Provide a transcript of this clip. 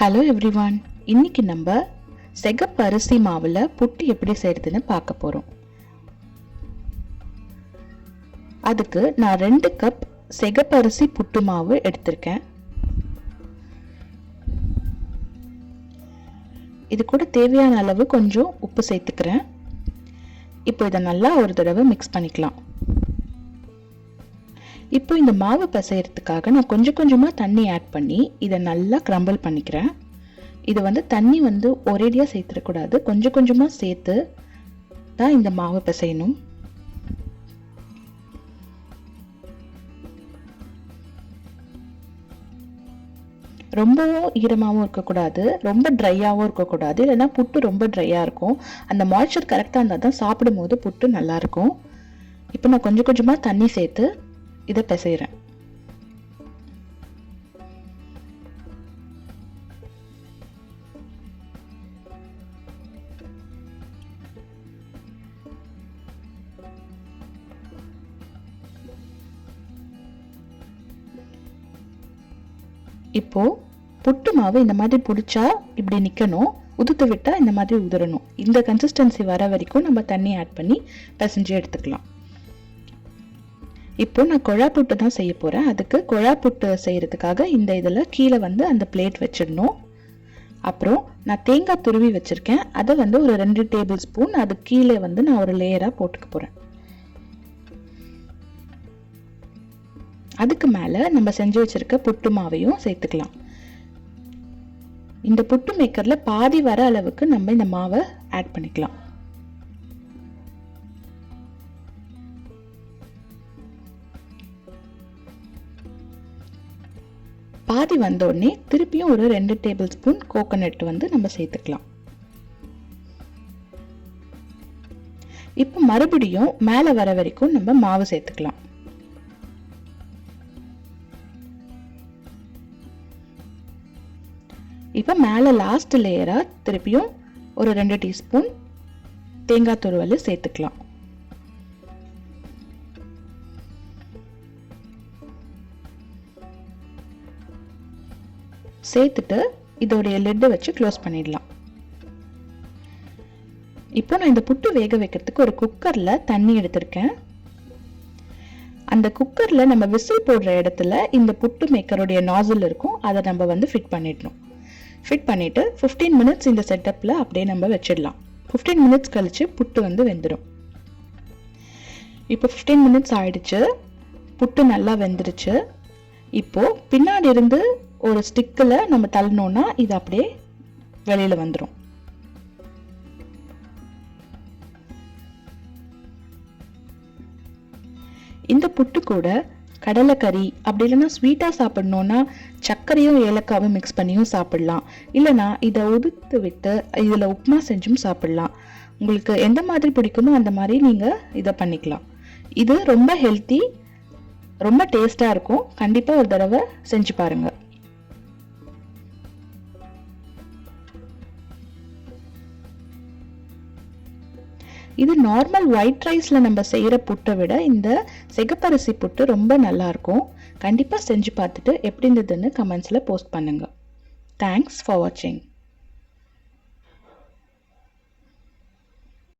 Hello everyone, இன்னைக்கு நம்ம சிகப்பு அரிசி மாவில் புட்டு எப்படி செய்யறதுன்னு பார்க்க போகிறோம். அதுக்கு நான் 2 கப் சிகப்பு அரிசி புட்டு மாவு எடுத்திருக்கேன். இது கூட தேவையான அளவு கொஞ்சம் உப்பு சேர்த்துக்கிறேன். இப்போ இதை நல்லா ஒரு தடவை மிக்ஸ் பண்ணிக்கலாம். இப்போ இந்த மாவு பிசையறதுக்காக நான் கொஞ்சம் கொஞ்சமாக தண்ணி ஆட் பண்ணி இதை நல்லா கிரம்பிள் பண்ணிக்கிறேன். இது தண்ணி ஒரேடியாக சேர்த்துடக்கூடாது, கொஞ்சம் கொஞ்சமாக சேர்த்து தான் இந்த மாவு பிசையணும். ரொம்பவும் ஈரமாகவும் இருக்கக்கூடாது, ரொம்ப ட்ரையாகவும் இருக்கக்கூடாது, இல்லைன்னா புட்டு ரொம்ப ட்ரையாக இருக்கும். அந்த மாய்ச்சர் கரெக்டாக இருந்தால் தான் சாப்பிடும் போது புட்டு நல்லாயிருக்கும். இப்போ நான் கொஞ்சம் கொஞ்சமாக தண்ணி சேர்த்து இதை பிசைறேன். இப்போ புட்டு மாவு இந்த மாதிரி பிடிச்சா இப்படி நிற்கணும், உதுத்து விட்டா இந்த மாதிரி உதிரணும். இந்த கன்சிஸ்டன்சி வர வரைக்கும் நம்ம தண்ணி ஆட் பண்ணி பிசைஞ்சு எடுத்துக்கலாம். இப்போ நான் குழா புட்டு தான் செய்ய போகிறேன். அதுக்கு குழா புட்டு செய்கிறதுக்காக இந்த இதில் கீழே அந்த பிளேட் வச்சிடணும். அப்புறம் நான் தேங்காய் துருவி வச்சுருக்கேன், அதை ஒரு 2 டேபிள் ஸ்பூன் அது கீழே நான் ஒரு லேயராக போட்டுக்க போகிறேன். அதுக்கு மேலே நம்ம செஞ்சு வச்சுருக்க புட்டு மாவையும் சேர்த்துக்கலாம். இந்த புட்டு மேக்கரில் பாதி வர அளவுக்கு நம்ம இந்த மாவை ஆட் பண்ணிக்கலாம். பாதி வந்தோடனே திருப்பியும் ஒரு 2 டேபிள் ஸ்பூன் கோகோனட் நம்ம சேர்த்துக்கலாம். இப்போ மறுபடியும் மேலே வர வரைக்கும் நம்ம மாவு சேர்த்துக்கலாம். இப்போ மேலே லாஸ்ட் லேயராக திருப்பியும் ஒரு 2 டீஸ்பூன் தேங்காய் துருவல் சேர்த்துக்கலாம். சேர்த்துட்டு இதோடைய லிட்டை வச்சு க்ளோஸ் பண்ணிடலாம். இப்போ நான் இந்த புட்டு வேக வைக்கிறதுக்கு ஒரு குக்கரில் தண்ணி எடுத்திருக்கேன். அந்த குக்கரில் நம்ம விசில் போடுற இடத்துல இந்த புட்டு மேக்கருடைய நாசில் இருக்கும், அதை நம்ம ஃபிட் பண்ணிடணும். ஃபிட் பண்ணிவிட்டு 15 மினிட்ஸ் இந்த செட்டப்பில் அப்படியே நம்ம வச்சிடலாம். 15 மினிட்ஸ் கழித்து புட்டு வெந்துடும். இப்போ 15 மினிட்ஸ் ஆயிடுச்சு, புட்டு நல்லா வெந்துருச்சு. இப்போது பின்னாடி இருந்து ஒரு ஸ்டிக்கில் நம்ம தள்ளனோன்னா இது அப்படியே வெளியில் வந்துடும். இந்த புட்டு கூட கடலைக்கறி அப்படி இல்லைன்னா ஸ்வீட்டாக சாப்பிட்ணுன்னா சர்க்கரையும் ஏலக்காவும் மிக்ஸ் பண்ணியும் சாப்பிட்லாம், இல்லைனா இதை உதுத்து விட்டு இதில் உப்புமா செஞ்சும் சாப்பிட்லாம். உங்களுக்கு எந்த மாதிரி பிடிக்குமோ அந்த மாதிரி நீங்கள் இதை பண்ணிக்கலாம். இது ரொம்ப ஹெல்த்தி, ரொம்ப டேஸ்டாக இருக்கும். கண்டிப்பாக ஒரு தடவை செஞ்சு பாருங்கள். இது நார்மல் ஒயிட் ரைஸில் நம்ம செய்கிற புட்டை விட இந்த சிகப்பரிசி புட்டு ரொம்ப நல்லாயிருக்கும். கண்டிப்பாக செஞ்சு பார்த்துட்டு எப்படி இருந்ததுன்னு கமெண்ட்ஸில் போஸ்ட் பண்ணுங்கள். தேங்க்ஸ் ஃபார் வாட்சிங்.